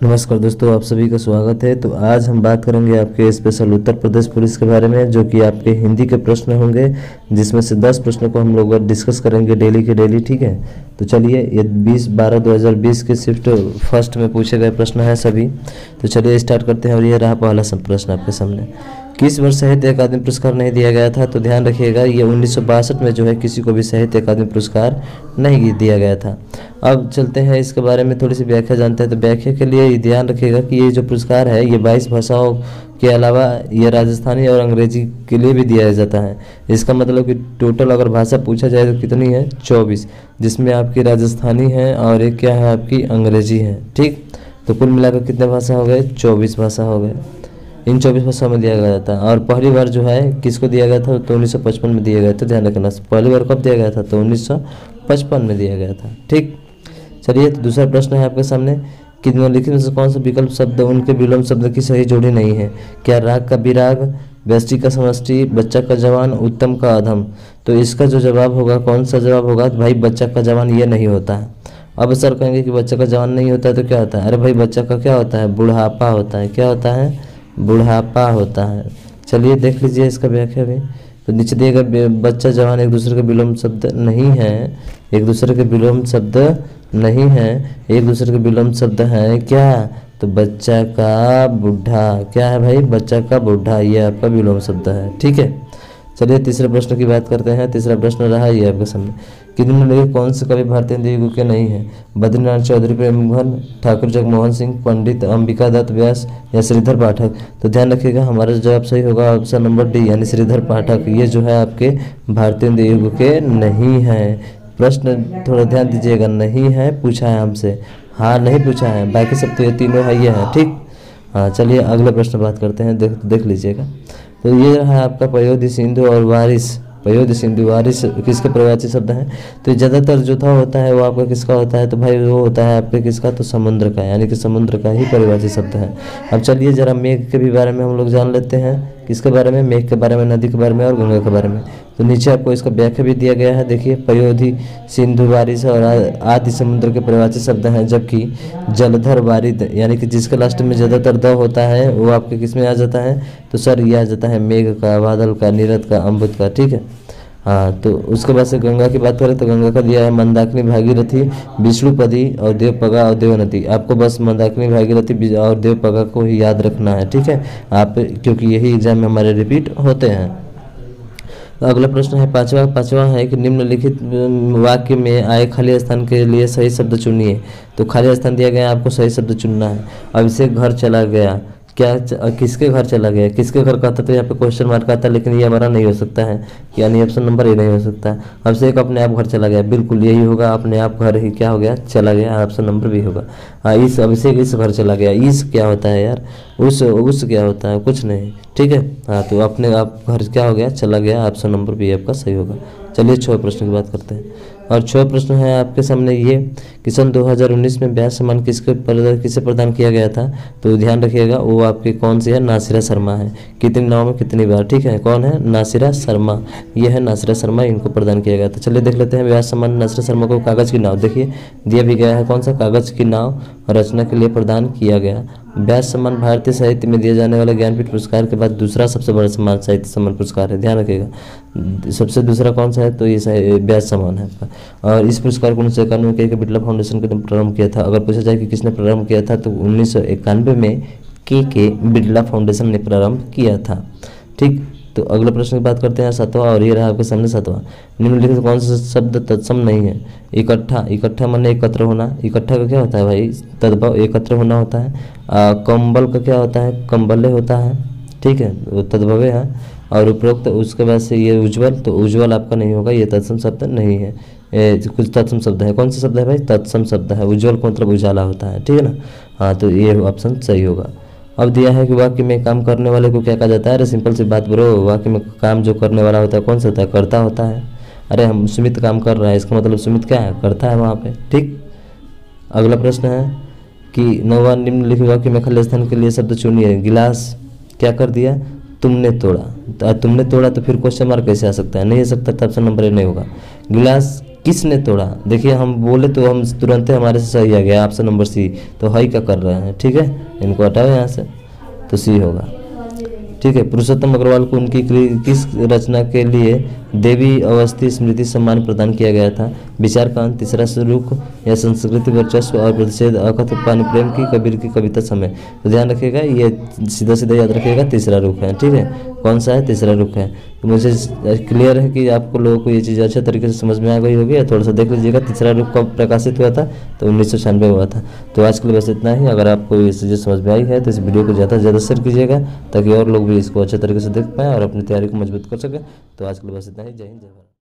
नमस्कार दोस्तों, आप सभी का स्वागत है। तो आज हम बात करेंगे आपके स्पेशल उत्तर प्रदेश पुलिस के बारे में, जो कि आपके हिंदी के प्रश्न होंगे, जिसमें से 10 प्रश्नों को हम लोग डिस्कस करेंगे डेली के डेली। ठीक है, तो चलिए, ये 20/12/2020 के शिफ्ट फर्स्ट में पूछे गए प्रश्न हैं सभी। तो चलिए स्टार्ट करते हैं। और ये रहा पहला प्रश्न आपके सामने। किस वर्ष साहित्य अकादमी पुरस्कार नहीं दिया गया था? तो ध्यान रखिएगा, ये 1962 में जो है किसी को भी साहित्य अकादमी पुरस्कार नहीं दिया गया था। अब चलते हैं इसके बारे में थोड़ी सी व्याख्या जानते हैं। तो व्याख्या के लिए ध्यान रखिएगा कि ये जो पुरस्कार है ये 22 भाषाओं के अलावा ये राजस्थानी और अंग्रेजी के लिए भी दिया जाता है। इसका मतलब कि टोटल अगर भाषा पूछा जाए तो कितनी है? 24, जिसमें आपकी राजस्थानी है और एक क्या है आपकी अंग्रेजी है। ठीक, तो कुल मिलाकर कितने भाषा हो गए? 24 भाषा हो गए। इन 24 भाषाओं में दिया गया था। और पहली बार जो है किसको दिया गया था? तो 1955 में दिया गया था। ध्यान रखना, पहली बार कब दिया गया था? तो 1955 में दिया गया था। ठीक, चलिए, तो दूसरा प्रश्न है आपके सामने कि निम्नलिखित में से कौन सा विकल्प शब्द उनके विलोम शब्द की सही जोड़ी नहीं है? क्या राग का विराग, व्यष्टि का समष्टि, बच्चा का जवान, उत्तम का अधम? तो इसका जो जवाब होगा, कौन सा जवाब होगा? तो भाई बच्चा का जवान ये नहीं होता है। अब सर कहेंगे कि बच्चा का जवान नहीं होता है तो क्या होता है? अरे भाई, बच्चा का क्या होता है? बुढ़ापा होता है। क्या होता है? बुढ़ापा होता है। चलिए देख लीजिए इसका व्याख्या भी। तो नीचे दिए गए बच्चा जवान एक दूसरे के विलोम शब्द नहीं है। एक दूसरे के विलोम शब्द नहीं है। एक दूसरे के विलोम शब्द हैं क्या? तो बच्चा का बुढ़ा। क्या है भाई? बच्चा का बुढ़ा, ये आपका विलोम शब्द है। ठीक है, चलिए तीसरे प्रश्न की बात करते हैं। तीसरा प्रश्न रहा ये आपके सामने कि निम्नलिखित कौन से कवि भारतीय हिंदी युग के नहीं है? बद्रीनाथ चौधरी, प्रेमघन, ठाकुर जगमोहन सिंह, पंडित अंबिका दत्त व्यास या श्रीधर पाठक? तो ध्यान रखिएगा, हमारा जवाब सही होगा ऑप्शन नंबर डी, यानी श्रीधर पाठक। ये जो है आपके भारतीय हिंदी युग के नहीं है। प्रश्न थोड़ा ध्यान दीजिएगा, नहीं है पूछा है हमसे, हाँ नहीं पूछा है, बाकी सब तो ये तीनों है, ये है। ठीक, हाँ चलिए अगला प्रश्न बात करते हैं। देख लीजिएगा। तो ये है आपका पयोधि, सिंधु और वारिस। पयोधि, सिंधु, वारिस किसके पर्यायवाची शब्द हैं? तो ज़्यादातर जो था होता है वो आपका किसका होता है? तो भाई वो होता है आपके किसका? तो समुद्र का, यानी कि समुद्र का ही पर्यायवाची शब्द है। अब चलिए जरा मेघ के भी बारे में हम लोग जान लेते हैं। किसके बारे में? मेघ के बारे में, नदी के बारे में और गंगा के बारे में। तो नीचे आपको इसका व्याख्या भी दिया गया है। देखिए, पयोधि, सिंधु, वारिस और आदि समुद्र के पर्यायवाची शब्द हैं, जबकि जलधर, वारिद, यानी कि जिसके लास्ट में ज़्यादातर द होता है वो आपके किस में आ जाता है? तो सर ये आ जाता है मेघ का, बादल का, नीरद का, अम्बुद का। ठीक है, हाँ। तो उसके बाद से गंगा की बात करें तो गंगा का दिया है मंदाकिनी, भागीरथी, विष्णुपदी और देवपगा और देवनदी। आपको बस मंदाकिनी, भागीरथी और देवपगा को ही याद रखना है। ठीक है, आप, क्योंकि यही एग्जाम में हमारे रिपीट होते हैं। तो अगला प्रश्न है पांचवा है कि निम्नलिखित वाक्य में आए खाली स्थान के लिए सही शब्द चुनिए। तो खाली स्थान दिया गया, आपको सही शब्द चुनना है। अब इसे घर चला गया, क्या किसके घर चला गया? किसके घर का था? तो यहाँ पे क्वेश्चन मार्क आता है, लेकिन ये हमारा नहीं हो सकता है, यानी ऑप्शन नंबर ए नहीं हो सकता है। अब से एक अपने आप घर चला गया, बिल्कुल यही होगा, अपने आप घर ही क्या हो गया? चला गया। ऑप्शन नंबर बी होगा। हाँ, इस अभिषेक इस घर चला गया। इस क्या होता है यार? उस क्या होता है? कुछ नहीं। ठीक है, हाँ, तो अपने आप घर क्या हो गया? चला गया। ऑप्शन नंबर बी आपका सही होगा। चलिए 6 प्रश्न की बात करते हैं। और 6 प्रश्न है आपके सामने ये कि सन 2019 में व्यास सम्मान किसे प्रदान किया गया था? तो ध्यान रखिएगा, वो आपकी कौन सी है? नासिरा शर्मा है। कितनी नाव में कितनी बार? ठीक है, कौन है? नासिरा शर्मा। ये है नासिरा शर्मा, इनको प्रदान किया गया था। चलिए देख लेते हैं व्यास सम्मान नासिरा शर्मा को। कागज़ की नाव, देखिए दिया भी गया है, कौन सा? कागज़ की नाव रचना के लिए प्रदान किया गया। व्यास सम्मान भारतीय साहित्य में दिए जाने वाले ज्ञानपीठ पुरस्कार के बाद दूसरा सबसे बड़ा सम्मान साहित्य सम्मान पुरस्कार है। ध्यान रखिएगा, सबसे दूसरा कौन सा है? तो ये व्यास सम्मान है आपका। और इस पुरस्कार को 1991 के बिरला फाउंडेशन ने प्रारंभ किया था। अगर पूछा जाए कि किसने प्रारंभ किया था, तो 1991 में के बिरला फाउंडेशन ने प्रारंभ किया था। ठीक, तो अगला प्रश्न की बात करते हैं 7वां, और ये रहा आपके सामने 7वां। निम्नलिखित कौन सा शब्द तत्सम नहीं है? इकट्ठा माने एकत्र होना। इकट्ठा का क्या होता है भाई? तद्भव, एकत्र होना होता है। कंबल का क्या होता है? कंबले होता है। ठीक है, वो तद्भवे है। और उपरोक्त उसके बाद से ये उज्ज्वल, तो उज्ज्वल आपका नहीं होगा, ये तत्सम शब्द नहीं है। कुछ तत्सम शब्द है, कौन सा शब्द है भाई? तत्सम शब्द है। उज्ज्वल को मतलब उजाला होता है। ठीक है ना, हाँ, तो ये ऑप्शन सही होगा। अब दिया है कि वाक्य में काम करने वाले को क्या कहा जाता है? अरे सिंपल सी बात ब्रो, वाक्य में काम जो करने वाला होता है कौन सा होता है? कर्ता होता है। अरे हम सुमित काम कर रहा है, इसका मतलब सुमित क्या है? करता है वहाँ पे। ठीक, अगला प्रश्न है कि 9वां, निम्नलिखित वाक्य में खाली स्थान के लिए शब्द चुनिए। गिलास क्या कर दिया? तुमने तोड़ा। तो तुमने तोड़ा, तो फिर क्वेश्चन मार्क कैसे आ सकता है? नहीं आ सकता, तो ऑप्शन नंबर ए नहीं होगा। गिलास किसने तोड़ा? देखिए हम बोले तो हम तुरंत हमारे से सही आ गया ऑप्शन नंबर सी। तो हाई क्या कर रहे हैं, ठीक है, इनको हटाओ यहाँ से, तो सी होगा। ठीक है, पुरुषोत्तम अग्रवाल को उनकी किस रचना के लिए देवी अवस्थी स्मृति सम्मान प्रदान किया गया था? विचार का अंत, तीसरा रुख, या संस्कृति वर्चस्व और प्रतिषेध, अकथ पानी प्रेम की, कबीर की कविता समय। तो ध्यान रखिएगा, ये सीधा सीधा याद रखिएगा, तीसरा रुख है। ठीक है, कौन सा है? तीसरा रुख है। तो मुझे क्लियर है कि आपको लोगों को ये चीज़ अच्छे तरीके से समझ में आ गई होगी। थोड़ा सा देख लीजिएगा, तीसरा रुख कब प्रकाशित हुआ था? तो 1996 हुआ था। तो आज के लिए बस इतना ही। अगर आपको ये चीज़ें समझ में आई है तो इस वीडियो को ज़्यादा से ज़्यादा शेयर कीजिएगा, ताकि और लोग भी इसको अच्छे तरीके से देख पाएँ और अपनी तैयारी को मजबूत कर सकें। तो आज के लिए बस इतना ही। जय हिंद, जय भारत।